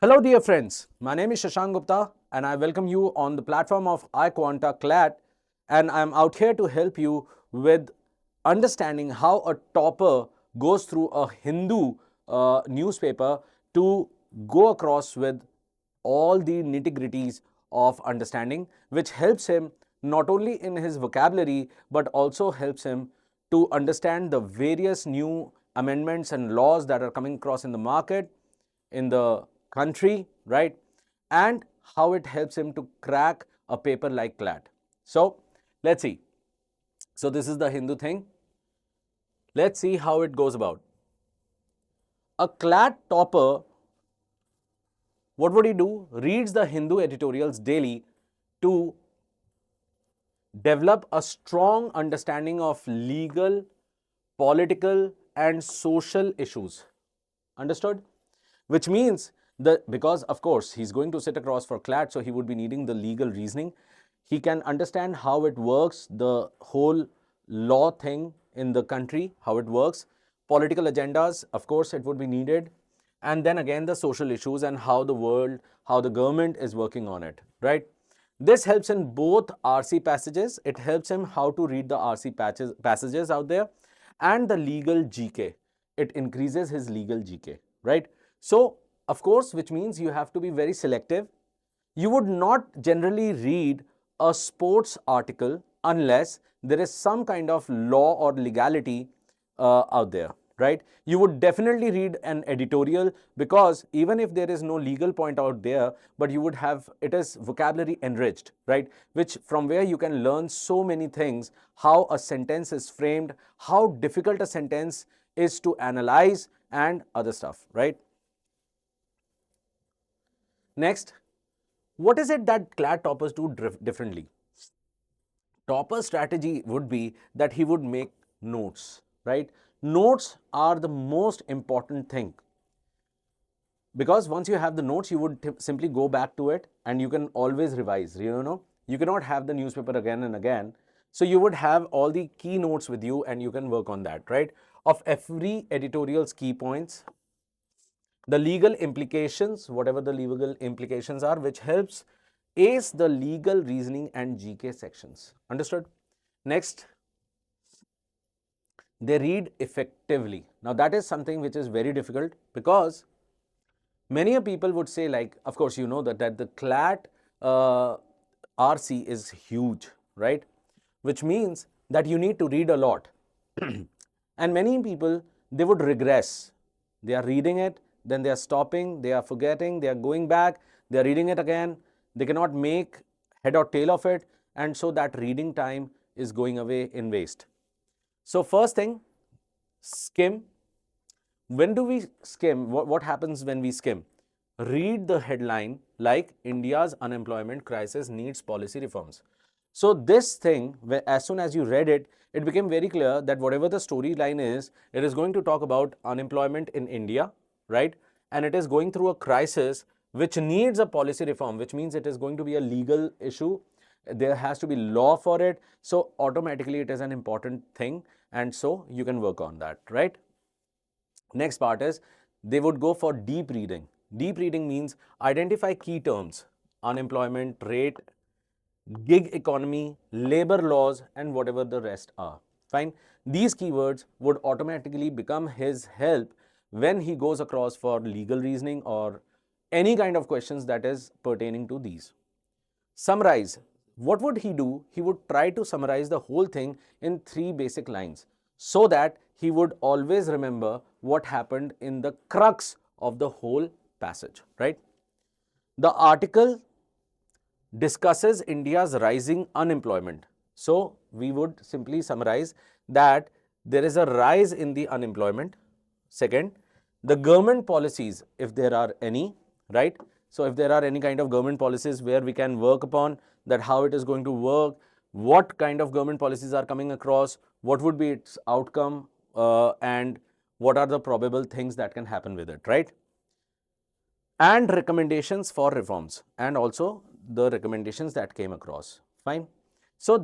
Hello dear friends, my name is Shashank Gupta and I welcome you on the platform of iQuanta CLAT, and I'm out here to help you with understanding how a topper goes through a Hindu newspaper to go across with all the nitty-gritties of understanding, which helps him not only in his vocabulary but also helps him to understand the various new amendments and laws that are coming across in the market, in the country, right? And how it helps him to crack a paper like CLAT. So let's see. So this is the Hindu thing. Let's see how it goes about. A CLAT topper, what would he do? Reads the Hindu editorials daily to develop a strong understanding of legal, political, and social issues. Understood? Which means that because, of course, he's going to sit across for CLAT, so he would be needing the legal reasoning. He can understand how it works, the whole law thing in the country, how it works, political agendas, of course, it would be needed. And then again, the social issues and how the world, how the government is working on it, right? This helps in both RC passages. It helps him how to read the RC passages out there, and the legal GK. It increases his legal GK, right? So, of course, which means you have to be very selective. You would not generally read a sports article unless there is some kind of law or legality out there, right? You would definitely read an editorial, because even if there is no legal point out there, but you would have, it is vocabulary enriched, right? Which from where you can learn so many things, how a sentence is framed, how difficult a sentence is to analyze, and other stuff, right? Next, what is it that CLAT toppers do differently? Topper strategy would be that he would make notes, right? Notes are the most important thing, because once you have the notes, you would simply go back to it and you can always revise. You cannot have the newspaper again and again. So you would have all the key notes with you and you can work on that, right? Of every editorial's key points, the legal implications, whatever the legal implications are, which helps ace the legal reasoning and GK sections. Understood? Next, they read effectively. Now that is something which is very difficult, because many people would say, like, of course, you know that the CLAT RC is huge, right? Which means that you need to read a lot. And many people, they would regress. They are reading it, then they are stopping, they are forgetting, they are going back, they are reading it again. They cannot make head or tail of it, and so that reading time is going away in waste. So first thing, skim. When do we skim? What happens when we skim? Read the headline like India's unemployment crisis needs policy reforms. So this thing, as soon as you read it, it became very clear that whatever the storyline is, it is going to talk about unemployment in India, right? And it is going through a crisis which needs a policy reform, which means it is going to be a legal issue. There has to be law for it. So automatically it is an important thing. And so you can work on that, right? Next part is they would go for deep reading. Deep reading means identify key terms: unemployment rate, gig economy, labor laws, and whatever the rest are. Fine. These keywords would automatically become his help when he goes across for legal reasoning or any kind of questions that is pertaining to these. Summarize. What would he do? He would try to summarize the whole thing in 3 basic lines, so that he would always remember what happened in the crux of the whole passage, right? The article discusses India's rising unemployment. So we would simply summarize that there is a rise in the unemployment. Second, the government policies, if there are any, right? So if there are any kind of government policies where we can work upon that, how it is going to work, what kind of government policies are coming across, what would be its outcome, and what are the probable things that can happen with it, right? And recommendations for reforms, and also the recommendations that came across. Fine. So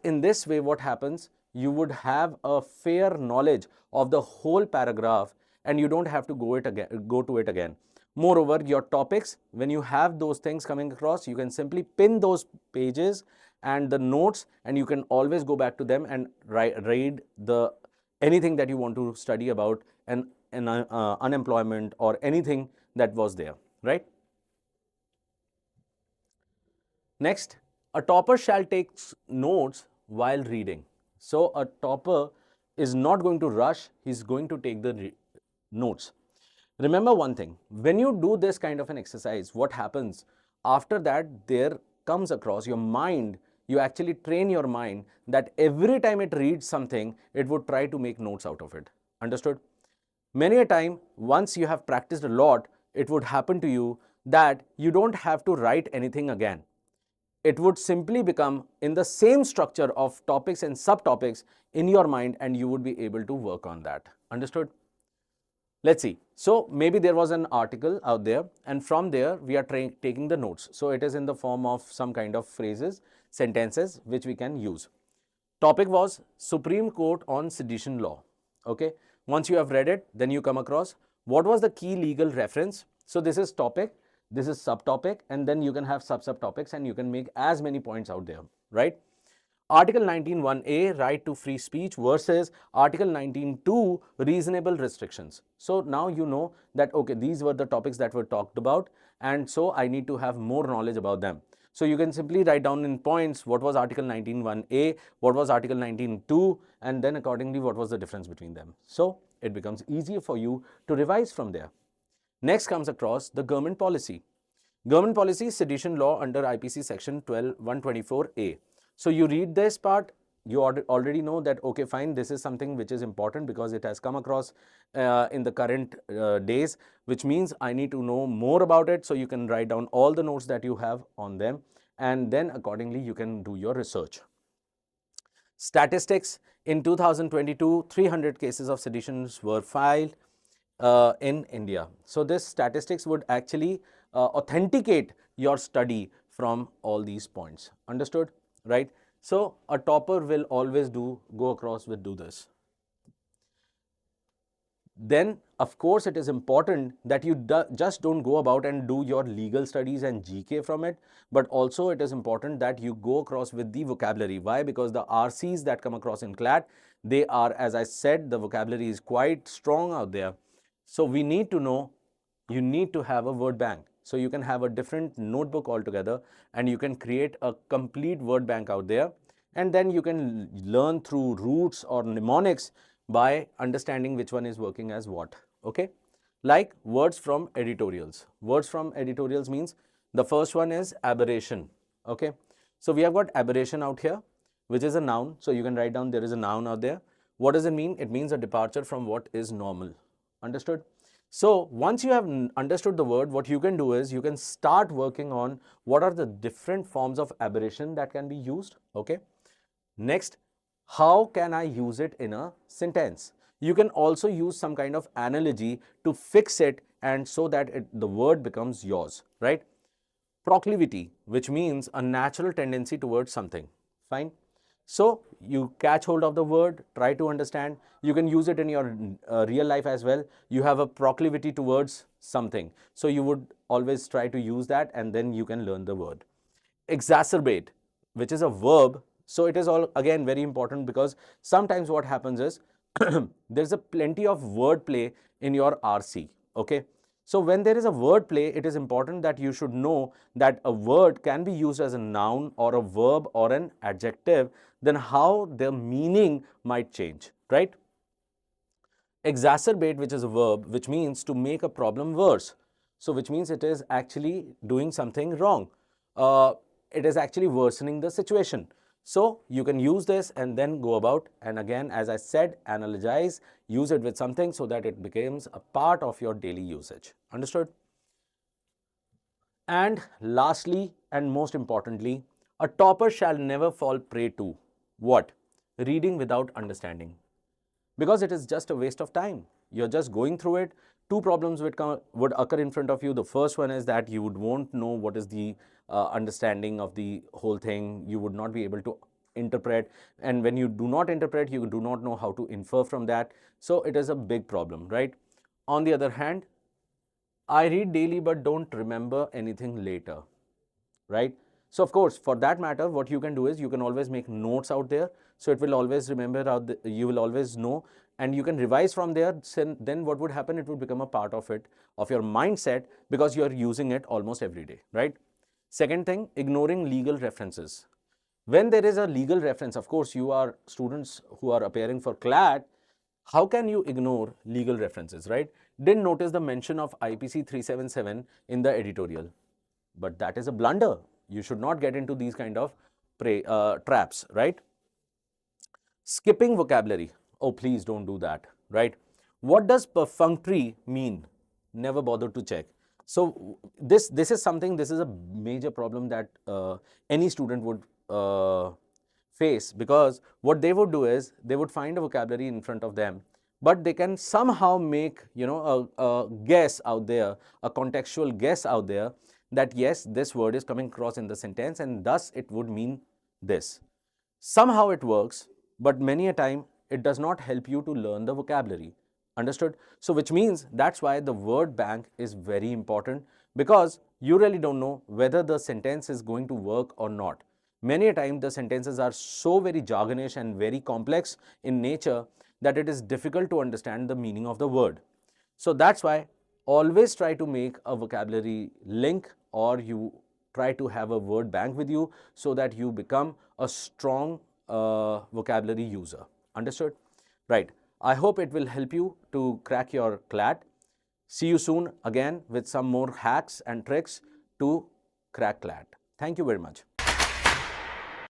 in this way, what happens, you would have a fair knowledge of the whole paragraph and you don't have to go to it again. Moreover, your topics, when you have those things coming across, you can simply pin those pages and the notes, and you can always go back to them and read the anything that you want to study about unemployment or anything that was there, right? Next, a topper shall take notes while reading. So a topper is not going to rush, he's going to take the notes. Remember one thing, when you do this kind of an exercise, what happens after that, there comes across your mind, you actually train your mind that every time it reads something, it would try to make notes out of it. Understood? Many a time, once you have practiced a lot, it would happen to you that you don't have to write anything again. It would simply become in the same structure of topics and subtopics in your mind, and you would be able to work on that. Understood? Let's see. So maybe there was an article out there, and from there we are taking the notes. So it is in the form of some kind of phrases, sentences which we can use. Topic was Supreme Court on Sedition Law. Okay. Once you have read it, then you come across what was the key legal reference. So this is topic, this is subtopic, and then you can have subtopics, and you can make as many points out there, right? Article 19(1)(a), right to free speech, versus Article 19(2), reasonable restrictions. So now you know that, okay, these were the topics that were talked about, and so I need to have more knowledge about them. So you can simply write down in points what was Article 19(1)(a), what was Article 19(2), and then accordingly what was the difference between them. So it becomes easier for you to revise from there. Next comes across the government policy. Government policy, sedition law under IPC section 124A. So you read this part, you already know that, okay, fine, this is something which is important because it has come across in the current days, which means I need to know more about it. So you can write down all the notes that you have on them, and then accordingly you can do your research. Statistics, in 2022, 300 cases of seditions were filed in India. So this statistics would actually authenticate your study from all these points. Understood? Right? So a topper will always go across with do this. Then, of course, it is important that you just don't go about and do your legal studies and GK from it, but also it is important that you go across with the vocabulary. Why? Because the RCs that come across in CLAT, they are, as I said, the vocabulary is quite strong out there. So we need to know, you need to have a word bank. So you can have a different notebook altogether, and you can create a complete word bank out there, and then you can learn through roots or mnemonics by understanding which one is working as what. Okay, like words from editorials. Words from editorials means the first one is aberration. Okay, so we have got aberration out here, which is a noun. So you can write down there is a noun out there. What does it mean? It means a departure from what is normal. Understood? So once you have understood the word, what you can do is you can start working on what are the different forms of aberration that can be used. Okay. Next, how can I use it in a sentence? You can also use some kind of analogy to fix it, and so that the word becomes yours, right? Proclivity, which means a natural tendency towards something. Fine. So you catch hold of the word, try to understand. You can use it in your real life as well. You have a proclivity towards something, so you would always try to use that, and then you can learn the word. Exacerbate, which is a verb. So it is all again very important, because sometimes what happens is there's a plenty of wordplay in your RC. Okay. So when there is a word play, it is important that you should know that a word can be used as a noun or a verb or an adjective, then how the meaning might change, right? Exacerbate, which is a verb, which means to make a problem worse. So which means it is actually doing something wrong. It is actually worsening the situation. So you can use this and then go about, and again, as I said, analogize, use it with something so that it becomes a part of your daily usage. Understood? And lastly, and most importantly, a topper shall never fall prey to what? Reading without understanding. Because it is just a waste of time. You're just going through it. Two problems would occur in front of you. The first one is that you won't know what is the understanding of the whole thing. You would not be able to interpret. And when you do not interpret, you do not know how to infer from that. So it is a big problem, right? On the other hand, I read daily but don't remember anything later, right? So of course, for that matter, what you can do is you can always make notes out there. So it will always remember out you will always know, and you can revise from there. Then what would happen? It would become a part of it, of your mindset, because you are using it almost every day, right? Second thing, ignoring legal references. When there is a legal reference, of course, you are students who are appearing for CLAT, how can you ignore legal references, right? Didn't notice the mention of IPC 377 in the editorial. But that is a blunder. You should not get into these kind of traps, right? Skipping vocabulary. Oh, please don't do that, right? What does perfunctory mean? Never bother to check. So this is something, this is a major problem that any student would face, because what they would do is they would find a vocabulary in front of them, but they can somehow make, you know, a guess out there, a contextual guess out there, that yes, this word is coming across in the sentence and thus it would mean this. Somehow it works, but many a time it does not help you to learn the vocabulary. Understood? So which means that's why the word bank is very important, because you really don't know whether the sentence is going to work or not. Many a time the sentences are so very jargonish and very complex in nature that it is difficult to understand the meaning of the word. So that's why always try to make a vocabulary link, or you try to have a word bank with you, so that you become a strong vocabulary user. Understood? Right. I hope it will help you to crack your CLAT. See you soon again with some more hacks and tricks to crack CLAT. Thank you very much.